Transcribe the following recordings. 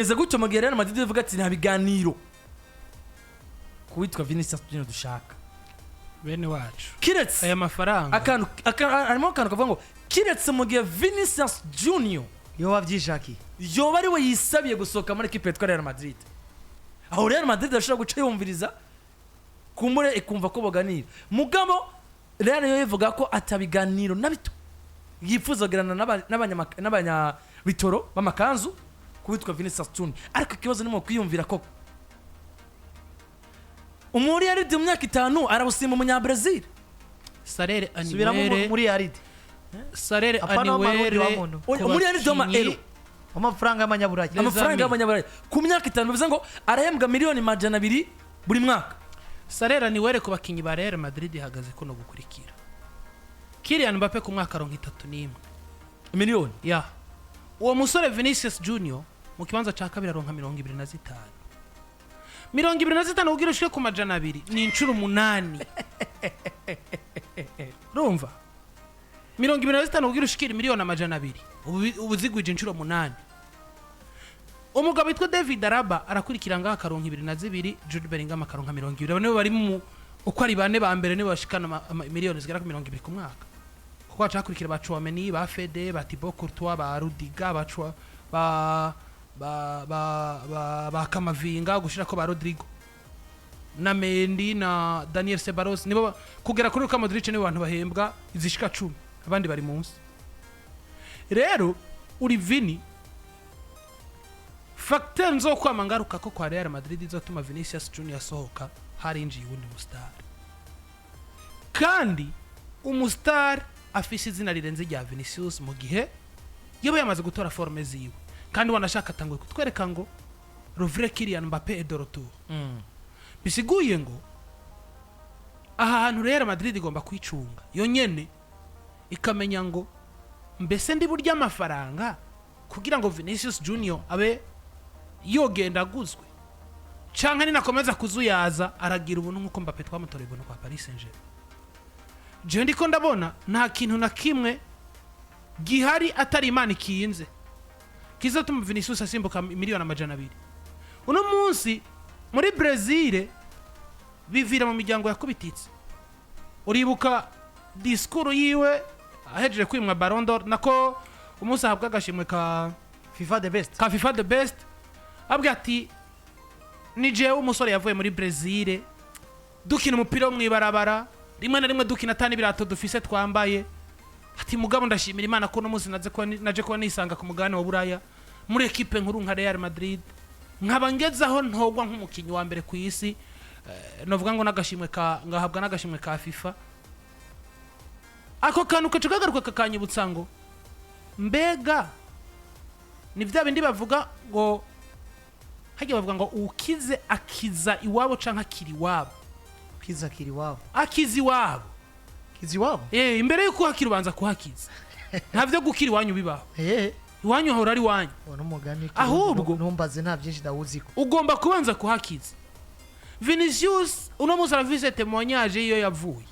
eza gutyo magere Real Madrid ivuga ati nta biganiro kuwitwa Vinicius Junior dushaka bene wacu kiretse aya mafaranga arimo kantu kavuga ngo kiretse mu gihe Vinicius Junior yo wavyishaki yoba ari we yisabiye gusohoka muri equipe ya Real Madrid aho Real Madrid ashobora guca yumviriza kumure ikumva ko boganira mugabo Real yo ivuga ko atabiganiro nabito yifuza gerana n'abanya bitoro bamakanzu kuwitwa Vinicius Junior ariko kibazo nimo kwiyumvira ko umuri yari mu myaka 5 arabusimba umunya Brazil Sarere subiramo muri Yarid Sarere aniwere umuri yari doma ero amafaranga y'amanyaburayi ku myaka 5 bivuze ngo arahembwa miliyoni 200 buri mwaka Sarere aniwere ku bakinyi ba Real Madrid ihagaze ko no gukurikira Kylian Mbappe ku mwaka 31 miliyoni ya uwo musore Vinicius Junior mu kibanza ca kabiri aronka 25 25 ugira ushike ku majana 2 ni incuro 8 rumva 25 ugira ushikira miliyoni amajana 2 ubuzigwije incuro 8 umugabo witwa David Araba arakurikira ngaha akaronka 22 Jude Bellingham akaronka 20 bane bari mu uko ari bane ba mbere nibo bashikana miliyoni zigera ku 20 ku mwaka kuko acakurikira ba Chouameni ba Fede ba Thibaut Courtois ba Rudiga ba ba Kamavinga gushira ko ba Rodrigo na Mendy na Daniel Ceballos nibo kugera kuri Luka Modric nibo bantu bahembwa izishika 10 abandi bari munsi rero uri Vini facteur nzo kwamangaruka ko kwa Real Madrid izotuma Vinicius Junior sohoka harinjiye undi mustar kandi umustar afise izina rirenze rya Vinicius mu gihe yaba yamaze gutora forme ziwe kandi wanashaka tangwe kutwereka ngo Rovre Kylian Mbappe et de retour bisiguye ngo aha hantu Real Madrid igomba kwicunga yo nyene ikamenya ngo mbese ndi burya amafaranga kugira ngo Vinicius Junior abe yogenda guzwe canka ni nakomeza kuzuyaza aragira ubuntu nkuko Mbappe twamutoreye ubuntu kwa Paris Saint-Germain je ndiko ndabona nta kintu na kimwe gihari atari Imana ikinze kizatuma Vinicius asimbuka miliyoni amajana 2 uno munsi muri Brazil bivira mu miryango yakubititse uribuka discours yiwe ahejeje kwimwa Ballon d'Or nako umunsi ahabwa agashimwe ka FIFA the best abwa ati ni jewe umusore yavuye muri Brazil dukina umupira wo mwibarabara rimwe na rimwe dukina tani birato dufise twambaye ati mugabo ndashimira Imana ko no munsi naje ko nisanga ku mugane wa Buraya muri equipe nkuru nka Real Madrid nkaba ngezaho ntogwa nk'umukinyi wa mbere ku isi novuga ngo nagashimwe ka ngahabwa nagashimwe ka FIFA ako kantu kacagaruka kakanyibutsa ngo mbega ni vya bindi bavuga ngo hagiye bavuga ngo ukize akiza iwabo canka kiri wabo kiza kiri wabo akizi wabo kizi wabo imbere yuko hakirubanza kuhakiza ntavyo gukira iwanyu bibaho iwanyu hora ari wanyu ono mugani ahubwo ntumbaze nta byinshi dawuziko ugomba kubanza kuhakiza Vinicius uno musa aravise témoignage iyo yavuye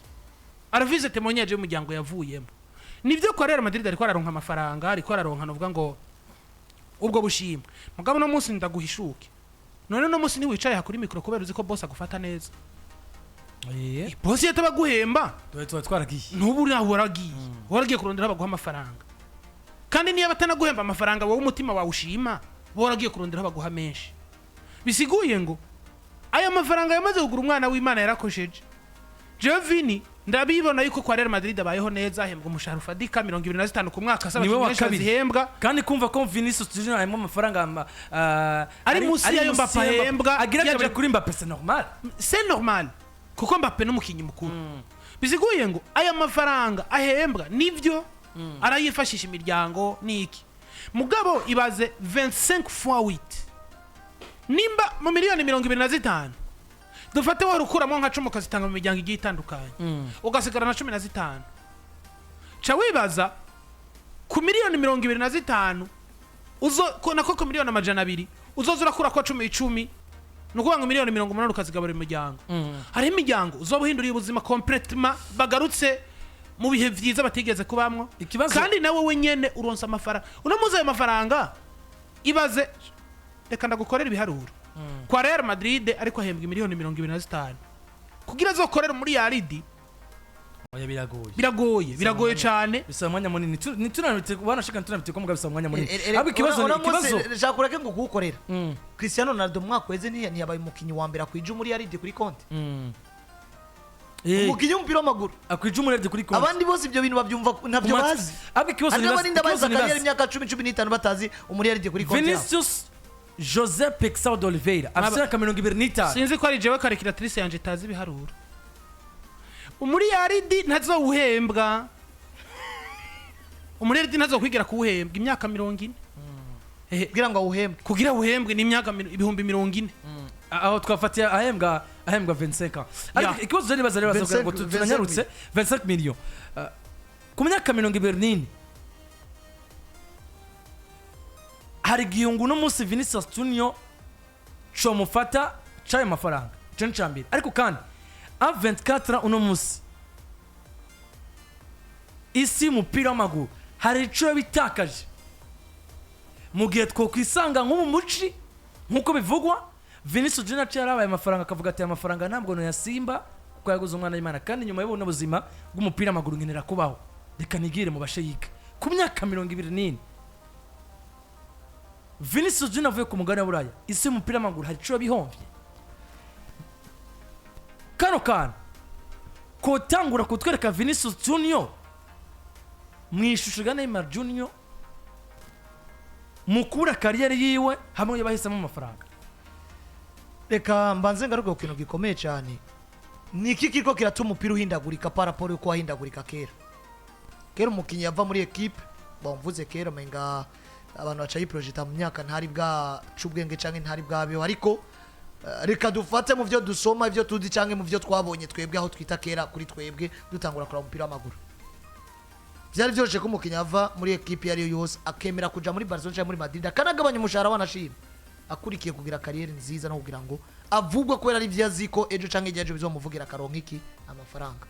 aravise témoignage y'umuryango yavuyemo nivyo kwa Real Madrid ariko araronka amafaranga ariko araronka novuga ngo ubwo bushimwe mugabo no munsi ndaguhishuke none no munsi ni wicaye hakuri mikro kubera uzi ko boss agufata neza boss yatabaguhemba tuba twaragiye ntuburi waragiye kurondera abaguha amafaranga kandi niyo batanaguhemba amafaranga wowe umutima wawushima waragiye kurondera abaguha menshi bisiguye ngo aya mafaranga yamaze kugura umwana w'Imana yarakosheje Vini ndabibona yuko kwa Real Madrid abayeho neza ahembwa umushahara ufadika 25 ku mwaka saba zihembwa kandi kumva ko Vinicius Junior ayemo amafaranga ari musi yayo Mbappe ahembwa agira kuri Mbappe c'est normal kuko Mbappe n'umukinyi mukuru biziguye ngo aya mafaranga ahembwa nivyo arayifashisha imiryango niki mugabo ibaze 25 fois 8 nimba mu miliyoni 25 dufate wa rukuramo nka 10 kazitanga mu miryango igiye itandukanye ugasigara na 15 cha wibaza ku miliyoni 25 uzo kona ko miliyoni amajana 2 uzozura kura kwa 10 nuko ngo miliyoni 80 ukazigabura imiryango hari imiryango uzobuhinduriye ubuzima complètement bagarutse mu bihe vyiza batigeze kubamwo kandi nawe wenyene uronsa amafaranga uno muze ayo mafaranga ibaze reka ndagukorera ibiharuro kwa Real Madrid ariko ahembwa miliyoni 25 kugira azokorera muri Yaridi oya biragoye cyane bisaba mwanya munini nitunanite banashika nitunanite ko mugabisa mwanya munini abi kibazo jakureke ngo kugukorera Cristiano Ronaldo mwakweze ntiyabaye umukinyi wa mbere akwije muri Yaridi kuri konti umukinyi w'umupira w'amaguru akwije umuredi kuri konti abandi bose ibyo bintu babyumva ntabyo bazi abi kibazo nibaza imyaka 10-15 batazi umuri Yaridi kuri konti Vinicius José Pexao de Oliveira afite akamilongo 25 sinzi ko ari jewe calculatrice yanje tazi ibiharuro umuri Yaridi ntazowuhembwa umuri Yaridi ntazokwigira kuwuhembwa imyaka 40 kugira ngo awuhembwe kugira uhembwe ni imyaka 40 aho twafatiye ahembwa 25 ariko ikibazo je nibaza rero ngo tunanyarutse 25 million ku myaka 20 hari giyungu no musi Vinicius Junior cyo mufata cyaye mafaranga cyo ncambira ariko kandi a 24 uno musi isi mupira w'amaguru hari ico bitakaje mu gihe twokwisanga nk'umu muci nkuko bivugwa Vinicius Junior cyarabaye amafaranga akavuga ati amafaranga ntabwo no yasimba kuko yaguze umwana w'Imana kandi nyuma y'ubona buzima bw'umupira w'amaguru ngenera kubaho reka nigire mu bashe yiga ku myaka 24 Vinicius Junior avuye ku mugabane w'Buraya isi umupira w'amaguru hari ico bihomvye kano ko tangura kutwereka Vinicius Junior mwishusho ga Neymar Junior mukura kariyeri yiwe hamwe yabahisemo amafaranga reka mbanze ngaruka ku kintu gikomeye cyane ni iki kiko kiratuma umupira uhindagurika paraporo yuko wahindagurika kera umukinnyi yava muri equipe bamvuze kera menga abantu bacaye project mu myaka ntari bwa cubwenge canke ntari bwabeho ariko reka dufate mu byo dusoma ibyo tuzi canke mu byo twabonye twebwe aho twita kera kuri twebwe dutangura kora umupira w'amaguru byari byoroshe ko umukinnyi ava muri equipe yari yose akemera kuja muri Barcelona cyangwa muri Madrid akanagabanya umushahara wanashima akurikiye kugira kariyeri nziza no kugira ngo avugwe ko yari vyaziko ejo canke ejo bizomuvugira karonka iki amafaranga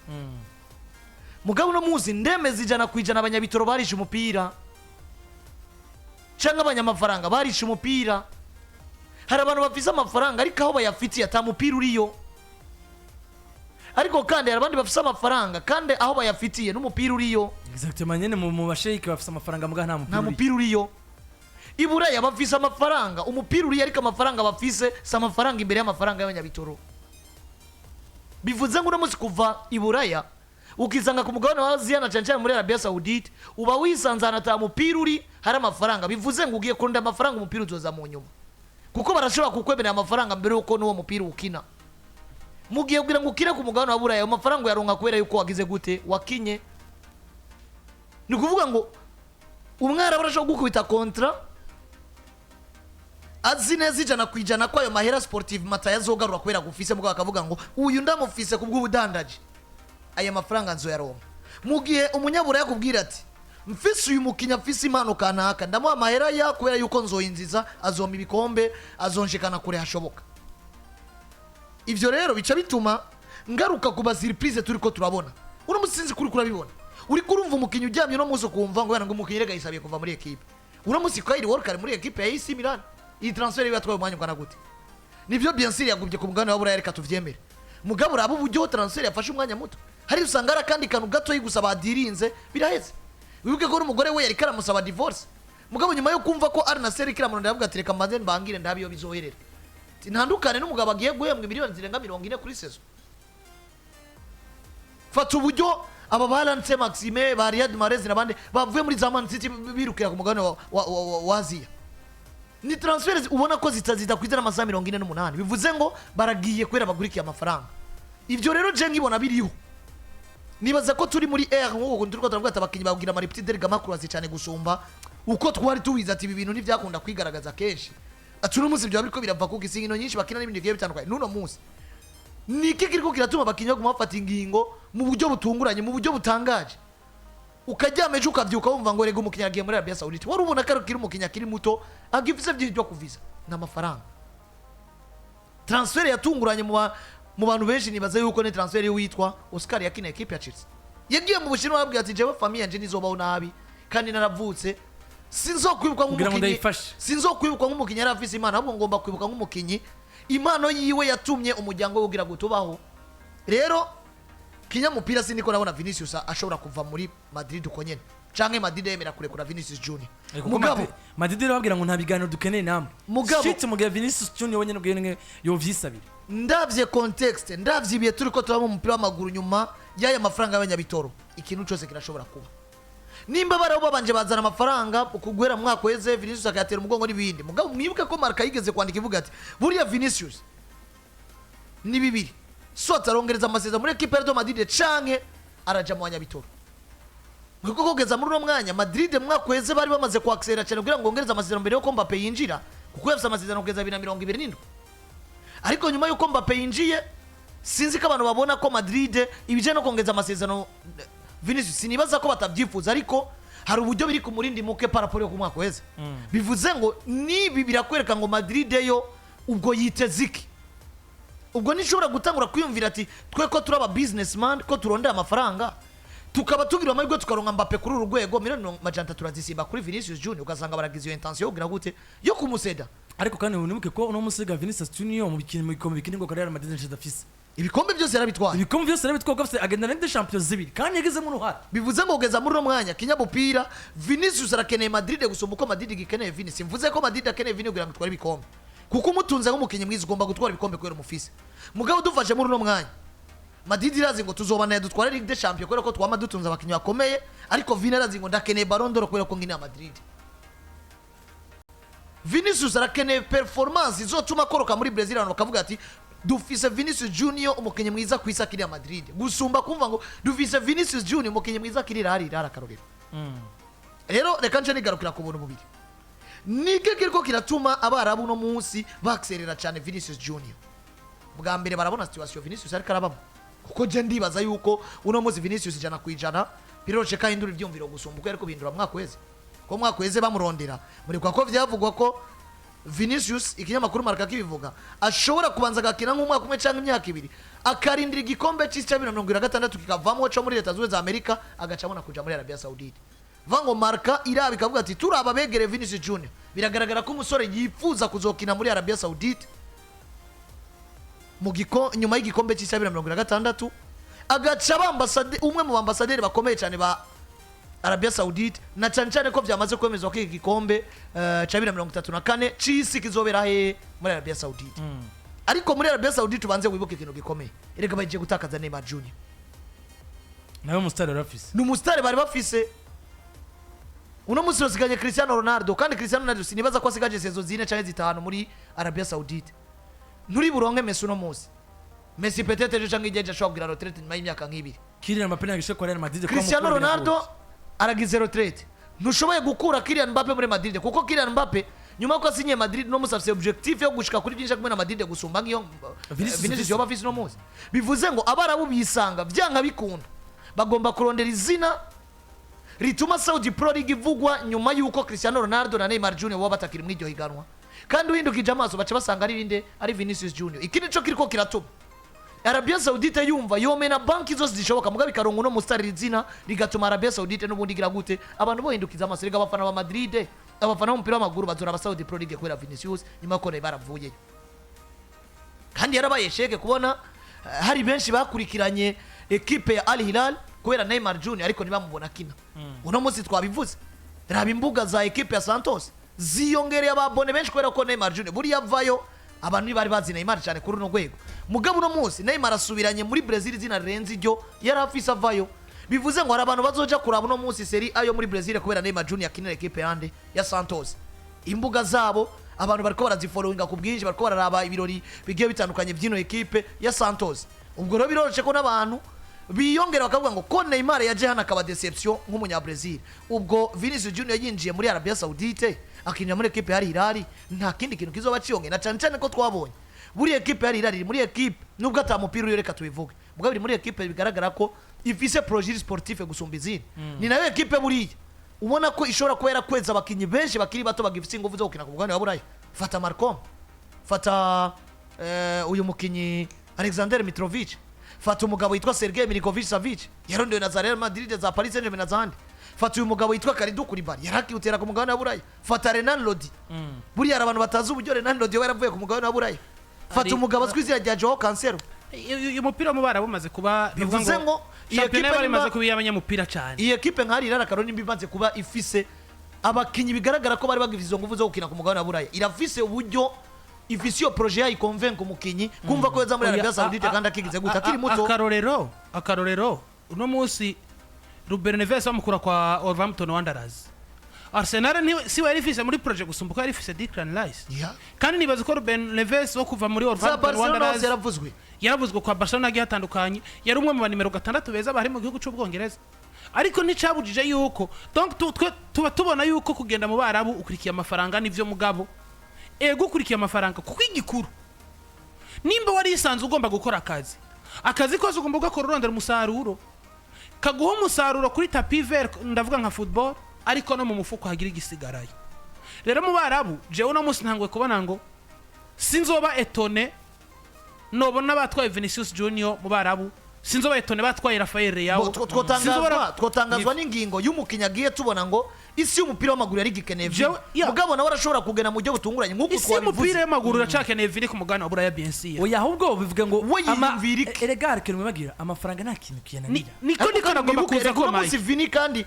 mugabo no muzi ndemeza 100% abanyabitoro barisha umupira canke abanyamafaranga barisha umupira hari abantu bafise amafaranga ariko aho bayafitiye atamupira uriyo ariko kandi hari abandi bafise amafaranga kandi aho bayafitiye n'umupira uriyo exactement nyene mu basheyike bafise amafaranga muga nta mupira uriyo Iburaya bafise amafaranga umupira uriyo ariko amafaranga bafise si amafaranga imbere y'amafaranga y'abanyabitoro bivuze ngo uramutse kuva Iburaya ukisanga ku mugabane wa Aziya na cyane muri Arabia Saudite uba wisanzana ata mupira uri hari amafaranga bivuze ngo ugiye kurunda amafaranga umupira uzoza mu nyuma kuko barashobora kukwemerera amafaranga mbere yuko n'uwo mupira ukina mugiye kugira ngo ukire ku mugabane wa Buraya amafaranga yaronka kubera yuko wagize gute wakinye ni kuvuga ngo umwara barashobora gukubita kontra azi neza 100% ko ayo mahera sportive mata yazogarura kubera gufise mugabo akavuga ngo uyu ndamufise kubw'ubudandaje aya mafaranga nzo yaronka mugihe umunyabura yakubwira ati mfise uyu mukinya mfise impano kanaka ndamuha amahera ya kubera yuko nzoyinziza azomba ibikombe azonshikana kure hashoboka ivyo rero bica bituma ngaruka kuba surprise turiko turabona uno musinzi kuri kurabibona uri kurumva umukinya ujyamye no muzo kumva ngo yana ngo umukinya rega yisabiye kuva muri equipe uno musi Kyle Walker muri equipe ya AC Milan iyi transfer yatwaye umwanya ungana gute nivyo bien sûr yagubye ku mugabane wa Buraya reka tuvyemere mugabo urabo uburyo transfer yafashe umwanya muto hari usangara kandi kanu gato yigusaba dirinze biraheze wibuke ko umugore we yari karamusaba divorce mugabo nyuma yo kumva ko Al Nassr kiramuronda yavuga ati reka mbanze mbangire ndabiyo bizoherera ntandukane n'umugabo agiye guhembwa miliyoni zirenga 40 kuri sezo fata uburyo aba balance Maxime ba Riyad Mahrez nabande bavuye muri Zaman City birukira ku mugabane wa Aziya ni transfers ubona ko zitakwizana amasaha 48 bivuze ngo baragiye kwera bagurikiye amafaranga ivyo rero je ngibona biriho nibaza ko turi muri air nk'uko turiko turavuga ati abakinyi bagira ama repetiteur gamakurazi cyane gusumba uko twari tuwiza ati ibi bintu ntivyakunda kwigaragaza kenshi ati uno munsi byo biriko birava ku gisingino nyinshi bakina n'ibindi bigiye bitandukanye nuno munsi niki kiriko kiratuma abakinyi baguma bafata ingingo mu buryo butunguranye mu buryo butangaje ukajyameje ukavyuka wumva ngo rego umukinya agiye muri Arabia Saudite wari ubona ko kiri umukinya kiri muto agifise by'ibyo kuviza n'amafaranga transfer yatunguranye mu bantu benshi nibaza yuko ne transfer y'uwitwa Oscar yakina equipe ya Chelsea yagiye mu Bushinwa babwiye ati jewe famille yanje nizobaho nabi kandi naravutse sinzokwibuka kugira ngo nk'umukinyi ndayifashe. sinzokwibuka nk'umukinyi yari afise imana ahubwo ngomba kwibuka nk'umukinyi impano yiwe yatumye umuryango we ugira gutubaho. Rero kinyamupira siniko nabona Vinicius ashobora kuva muri Madrid uko nyene canke Madrid yemera kurekura Vinicius Junior. Mugabo Madrid babwira ngo nta biganiro dukeneye namwe. Mugabo shit mugihe Vinicius Junior wenyene ubwene yo vyisabira. ndavye context ndavye ibihe turiko turamo umupira w'amaguru nyuma y'aya mafaranga y'abanyabitoro ikintu cyose kirashobora kuba. Nimba barabo babanje bazana amafaranga kugwera mwaka weze Vinicius akayatera umugongo n'ibindi. Mugabo mwibuke ko Marca yigeze kwandika ivuga ati buriya Vinicius ni bibiri so atarongereza amasezerano muri equipe ya Madrid canke araja mu banyabitoro. Mwiko kogeza muri uno mwanya Madrid mwaka weze bari bamaze kwaksera cyane kugira ngo ongereza amasezerano mbere yo Mbappe yinjira kuko yafise amasezerano kugeza 2027. Ariko nyuma yuko Mbappe yinjiye sinzi ko abantu babona ko Madrid ibije no kongeza amasezerano Vinicius sinibaza ko batabyifuza ariko hari uburyo biri ku murindi muke paraporo yo ku mwaka weze. Bivuze ngo nibi birakwereka ngo Madrid yo ubwo yiteze iki. Ubwo nishobora gutangura kwiyumvira ati twe ko turaba businessman ko turondera amafaranga tukaba tugira amahirwe tukaronka Mbappe kuri urugwego miliyoni 300 turazisimba kuri Vinicius Junior ugasanga baragize iyo intention yo kugira gute yo kumuseda. Ariko kandi unibuke ko uno musiga Vinicius Junior mu bikombe bikini ngo Real Madrid nshidafise ibikombe byose yarabitwaye. ibikombe byose yarabitwaye gafite agenda n'indi champions zibiri kandi yageze mu ruhara. Bivuze ngo ugeza muri no mwanya kinyabupira Vinicius arakeneye Madrid gusumba uko Madrid gikeneye Vini. Simvuze ko Madrid akeneye Vini kugira ngo tware ibikombe kuko umutunze nk'umukinyi mwiza ugomba gutwara ibikombe kwera umufise. Mugabo dufashe muri no mwanya Madrid irazi ngo tuzobana dutware Ligue des Champions kwera ko twama dutunze abakinyi bakomeye ariko Vini arazi ngo ndakeneye Ballon d'Or kwera ko ngina Madrid. Vinicius arakeneye performance izotuma koroka muri Brazil abantu bakavuga ati dufise Vinicius Junior umukinyi mwiza kwisa kiri ya Madrid gusumba kumva ngo dufise Vinicius Junior umukinyi mwiza kiri hari karorero. Rero reka nje nigarukira ku buntu bubiri nige kiriko kiratuma abarabu no munsi bakserera cyane Vinicius Junior. Bwa mbere barabona situation Vinicius ariko arabamo kuko je ndibaza yuko uno munsi Vinicius ijana kwijana biroroshye kahindura ivyumviro gusumba uko ariko bindura mwaka weze ko mwaka weze bamurondera muri kwa ko vyavugwa ko Vinicius ikinyamakuru Marca kibivuga ashobora kubanza gakina nk'umwaka umwe cyangwa imyaka ibiri akarindira igikombe cy'isi cya 2026 kikavamo cyo muri Leta Zunze za Amerika agacabona kuja muri Arabia Saudite. Vango Marca iraba ikavuga ati turaba begere Vinicius Junior biragaragara ko umusore yifuza kuzokina muri Arabia Saudite mu nyuma y'igikombe cy'isi cya 2026 agaca bambasade umwe mu ambasaderi bakomeye cyane ba Arabia Saudite na cyane ko byamaze kwemezwa ko igikombe cya 2034 cy'isi kizobera he muri Arabia Saudite. Ariko muri Arabia Saudite ubanze wibuke ikintu gikomeye erega bagiye gutakaza Neymar Junior nawe mustari rafise n'umustari bari bafise uno musi usiganye Cristiano Ronaldo kandi Cristiano Ronaldo sinibaza ko asigaje sezo zine cyangwa zitanu muri Arabia Saudite. Nturi buronke Messi uno musi Messi peut-être je changi jeje ashobora kugira retraite nyuma y'imyaka nk'ibiri. Kylian Mbappe nagishe kwa Real Madrid Cristiano Ronaldo aragize retraite ntushoboye gukura Kylian Mbappe muri Madrid kuko Kylian Mbappe nyuma ko asinye Madrid no musi afise objectif yo gushika kuri byinshi kumwe na Madrid gusumba ngiyo Vinicius yoba afise no musi. Bivuze ngo abarabu bisanga byanga bikunda bagomba kurondera izina rituma Saudi Pro League ivugwa nyuma yuko Cristiano Ronaldo na Neymar Junior waba batakiri mu iryo higanwa kandi uhindukije amaso baca basanga ari binde ari Vinicius Junior. Ikindi cyo kiriko kiratuma Arabia Saudite yumva yomena banki zose zishoboka mugabe karongo no mustari izina rigatuma Arabia Saudite n'ubundi gira gute abantu bohindukiza amaso riga abafana ba Madrid abafana b'umupira w'amaguru bazora aba Saudi Pro League kwera Vinicius nyuma ko baravuye kandi yarabaye sheke kubona hari benshi bakurikiranye equipe ya Al Hilal kubera Neymar Junior ariko ntibamubona kina. Uno munsi twabivuze raba imbuga za equipe ya Santos ziyongereye ababone benshi kubera ko Neymar Junior buri yavayo abantu bari bazi Neymar cyane kuri no gwego. Mugabo uno munsi Neymar asubiranye muri Brazil izina rirenze iryo yari afise avayo. Bivuze ngo hari abantu bazoja kuraba uno munsi Serie A yo muri Brazil kubera Neymar Junior akinira equipe yande ya Santos. Imbuga zabo abantu bariko barazifollowinga ku bwinshi bariko bararaba ibirori bigiye bitandukanye by'ino equipe ya Santos. Ubwo rero biroroshye ko n'abantu biyongera bakavuga ngo ko Neymar yaje hana akaba deception nk'umunya Brazil. Ubwo Vinicius Junior yinjiye muri Arabia Saudite akinira muri equipe ya Hilal nta kindi kintu kizoba ciyonge na cyane ko twabonye buri equipe ya Hilal muri equipe nubwo atamupira uyoreka tubivuge mugabo biri muri equipe bigaragara ko ifise projet sportif gusumba izindi. Ni nayo equipe buriya ubona ko ishobora kwera kweza abakinyi benshi bakiri bato bagifite ingufu zo gukina ku mugabane wa Burayi. Fata Marcom, fata uyu mukinyi Alexander Mitrovic, fata umugabo yitwa Sergei Milinkovic Savic yarondoye na Real Madrid za Paris Saint-Germain na zandi. fata uyu mugabo yitwa Kalidou Koulibaly yarakiyutera ku mugabane wa Buraya fata Renan Lodi buriya abantu batazi uburyo Renan Lodi yaravuye ku mugabane wa Buraya fata umugabo azwi izina rya Joao Cancelo uyu mupira mu bara bumaze kuba bivuze ngo iyi championnat equipe bari maze kuba abanyamupira cyane iyi equipe nk'ari irarakaro nimba imaze kuba ifise abakinyi bigaragara ko bari bagize izo nguvu zo gukina ku mugabane wa Buraya irafise uburyo ifise iyo projet yayi convaincre umukinyi kumva ko yaza muri Arabia Saoudite kandi akigize guta kiri muto akarorero uno munsi Ruben Neves bamukura kwa Wolverhampton Wanderers Arsenal si wari ifise muri projet gusumbuka yari ifise Declan Rice kandi nibaza ko Ruben Neves wo kuva muri Wolverhampton Wanderers yaravuzwe kwa Barcelona agiye hatandukanye yari umwe mu banimero 6 beza bari mu gihugu cy'Ubwongereza ariko nicabujije yuko donc tuba tubona yuko kugenda mu barabu ukurikiye amafaranga nivyo mugabo ego ukurikiye amafaranga kuko igikuru nimba wari isanzwe ugomba gukora akazi kose ugomba gukora urondera umusaruro kaguha umusaruro kuri tapi vert ndavuga nka football ariko no mu mufuko hagira igisigaraye rero mu barabu jewe no munsi ntangwe kubona ngo sinzoba etone nobona batwaye Vinicius Junior mu barabu sinzoba etone batwaye Rafael Leao twotangazwa n'ingingo y'umukinya agiye tubona ngo isi y'umupira w'amaguru yari gikeneye mugabo nawe arashobora kugena mu buryo butunguranye nk'uko twabivuze isi y'umupira w'amaguru iracakeneye VINI ku mugabane wa Buraya BNC oya ahubwo bivuga ngo erega kintu bagira amafaranga nta kintu kiyananira niko nagomba kuza ko Mike VINI kandi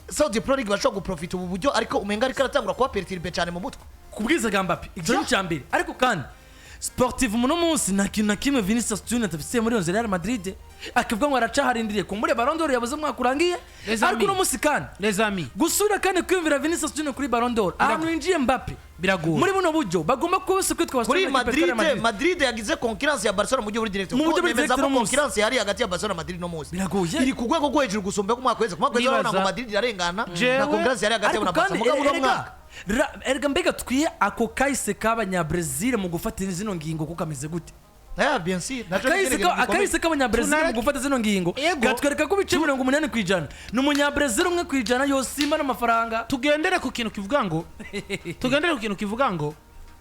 Saudi Pro League bashobora guprofita ubu buryo ariko umenga ariko aratangura kuba perturbe cyane mu mutwe kubwiza ga Mbappe igyo cyambere ariko kandi sportive muno munsi nta kintu na kimwe Vinicius Junior atafise muri Real Madrid akavuga ngo aracaharindiriye ku muri Ballon d'Or yabuze mwaka urangiye ariko no munsi kandi les amis gusura kandi kwimvira Vinicius Junior kuri Ballon d'Or ahantu yinjiye Mbappe biragoye muri buno buryo bagomba kubose kwitwa kuri Madrid yagize concurrence ya Barcelona mu buryo buri direct mu buryo buri concurrence yari hagati ya Barcelona na Madrid no munsi biragoye iri kugwego rwo hejuru gusumba ku mwaka wese ku mwaka wese ngo Madrid yarengana na concurrence yari hagati ya Barcelona mugabo no mwaka erega mbega twiye ako kahise k'abanyabrazil mu gufata zino ngingo kuko kameze gute bien sûr akahise k'abanyabrazil mu gufata zino ngingo gatwereka ko bice 80% n'umunyabrazil umwe kwijana yosimba n'amafaranga tugendere ku kintu kivuga ngo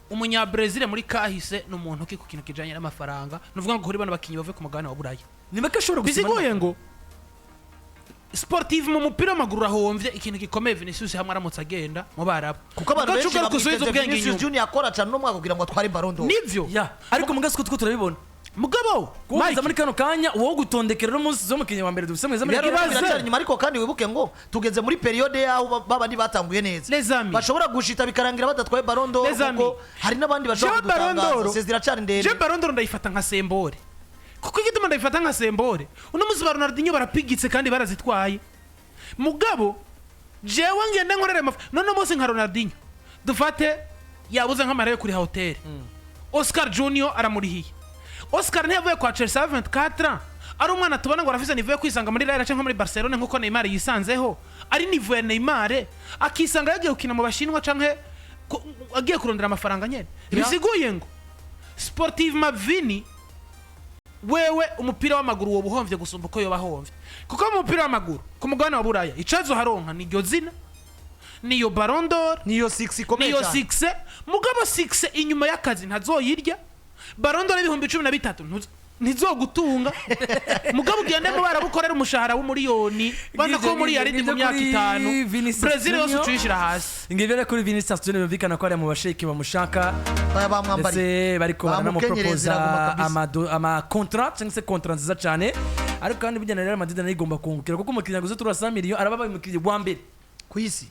umunyabrazil muri kahise n'umuntu ki ku kintu kijanye n'amafaranga nuvuga ngo kuri bana bakinyi bave ku mugabane wa Buraya nimeka shobora gusigoye ngo sportive mu mupira w'amaguru ahomvye ikintu gikomeye Vinicius hamwe aramutse agenda mu barabu kuko abantu benshi bakusubiza Vinicius Junior akora cyane no mwaka kugira ngo atware Ballon d'Or nivyo ariko mugasiko tuko turabibona mugabo kumaza muri kano kanya uwo gutondekera no munsi zo mukinyi wa mbere dufise mweza muri kibazo nyuma ariko kandi wibuke ngo tugeze muri periode yaho baba batanguye neza bashobora gushita bikarangira badatwaye Ballon d'Or kuko hari nabandi bashobora kudutangaza sezira cyane ndende je Ballon d'Or ndayifata nka sembore kuko igituma ndayifata nka sembore uno muzi ba Ronaldinho barapigitse kandi barazitwaye mugabo jewe ngende nkorere none mose nka Ronaldinho dufate yabuze nk'amarayo kuri hotel Oscar Junior aramurihiye Oscar ntiyavuye kwa Chelsea 24 ari umwana tubona ngo arafise nivuye kwisanga muri Real cyangwa muri Barcelona nkuko Neymar yisanzeho ari nivuye Neymar akisanga yagiye gukina mu bashinwa canke agiye kurondera amafaranga nyene bisiguye ngo sportive ma VINI wewe umupira w'amaguru wo buhomvye gusumba uko yo bahomvye kuko mu mupira w'amaguru ku mugabane wa Buraya icazo haronka ni ryo zina niyo Ballon d'Or niyo 6 ikomeye cyane niyo 6 mugabo 6 inyuma y'akazi ntazoyirya Ballon d'Or y'ibihumbi 13 ntizogutunga mugabo ugende mu barabukorera umushahara w'umuriyoni banda ko muri yari mu myaka 5 Brazil yose tuyishira hasi ngivere kuri Vinicius Junior bikana ko ari mu basheki bamushaka bamwambari bariko baramo proposa ama contract cyangwa se contract nziza cyane ariko kandi bijyana Real Madrid igomba kungukira kuko umukiriya guzo 300 million araba umukiriya wa mbere kwisi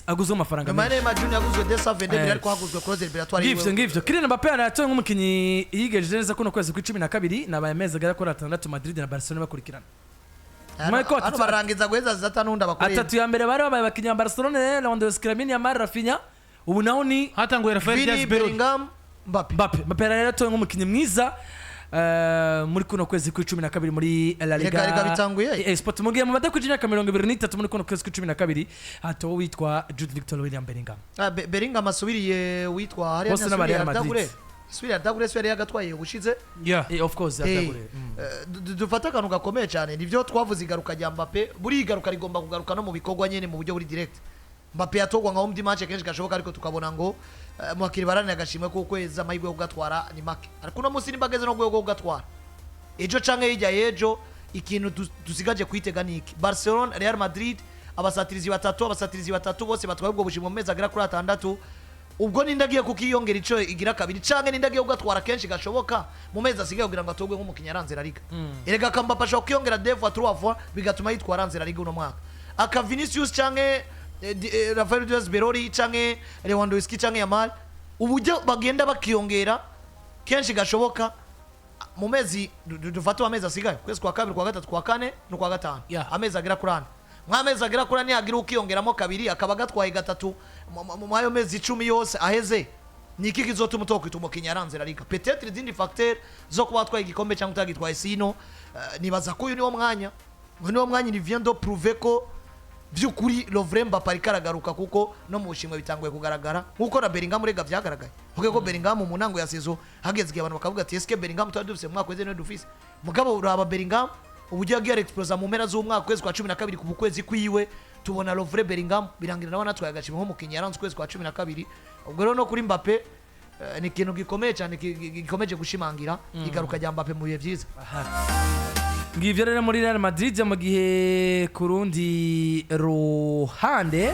aguzwe amafaranga menshi Mane Junior aguzwe desa 22 ariko haguzwe close liberatoire ngivyo Kylian Mbappe aratoye nk'umukinyi yigejeje neza kuno kwezi ku 12 nabaye meza gara ko 6 Madrid na Barcelona bakurikirana ano barangiza guheza zatanunda bakoreye atatu ya mbere bari babaye bakinya Barcelona Lewandowski Lamine Yamal Rafinha ubu naho ni hatanguye Rafael Diaz Bellingham Mbappe aratoye nk'umukinyi mwiza muri kuno kwezi ku 12 muri La Liga Sport mugiye mu bada ku 23 muri kuno kwezi ku 12 hato witwa Jude Victor William Bellingham Bellingham asubiriye witwa hari Dagure yagatwaye ubushize of course Dagure dufata kantu gakomeye cyane nivyo twavuze igaruka rya Mbappe buri igaruka rigomba kugaruka no mu bikorwa nyene mu buryo buri direct Mbappe yatogwa nka umdi match kenshi gashoboka ariko tukabona ngo mwakiri barane agashimwe ko kweza amahirwe yo kugatwara ni make ariko no musi nimbageze no gwego kugatwara ejo canke hirya yejo ikintu dusigaje kwitega niki Barcelona Real Madrid abasatirizi batatu bose batwaye ubwo bushimwe mu mezi agera kuri 6 ubwo nindagiye kukiyongera ico igira kabiri canke nindagiye kugatwara kenshi gashoboka mu mezi asigaye kugira ngo atogwe nk'umukinya aranzira liga erega kambapasha kuyongera 2 fois 3 fois bigatuma yitwara aranzira liga uno mwaka aka Vinicius canke Rafael Diaz Berori canke Lewandowski canke Yamal ubujye bagenda bakiyongera kenshi gashoboka mu mezi dufata amezi asigaye kwezi kwa kabiri kwa gatatu kwa kane no kwa gatanu amezi agera kuri 4 mwamezi agera kuri 4 yagira ukiyongeramo kabiri akaba gatwaye gatatu mu ayo mezi 10 yose aheze niki kizotuma utokwita umukinya aranzira liga peut-être izindi facteur zo kuba twaye igikombe cyangwa utagitwaye sino nibaza ko uyu niwo mwanya ni vient de prouver ko byukuri Lovre Mbappé arikaragaruka kuko no mu bushimwe bitanguye kugaragara nkuko na Bellingham urega byagaragaye vuga ko Bellingham mu munango ya sezo hageze abantu bakavuga ati eske Bellingham twadufise mu mwaka weze no dufise mugabo uraba Bellingham ubujye agiye exploser mu mpera z'umwaka kwezi kwa 12 ku bukwezi kwiwe tubona Lovre Bellingham birangira nawe natwaye agashimwe nko mukinya yaranze kwezi kwa 12 ubwo rero no kuri Mbappé ni ikintu gikomeye cyane gikomeje gushimangira igaruka rya Mbappé mu bihe byiza ngivyo rero muri Real Madrid mu gihe kurundi ruhande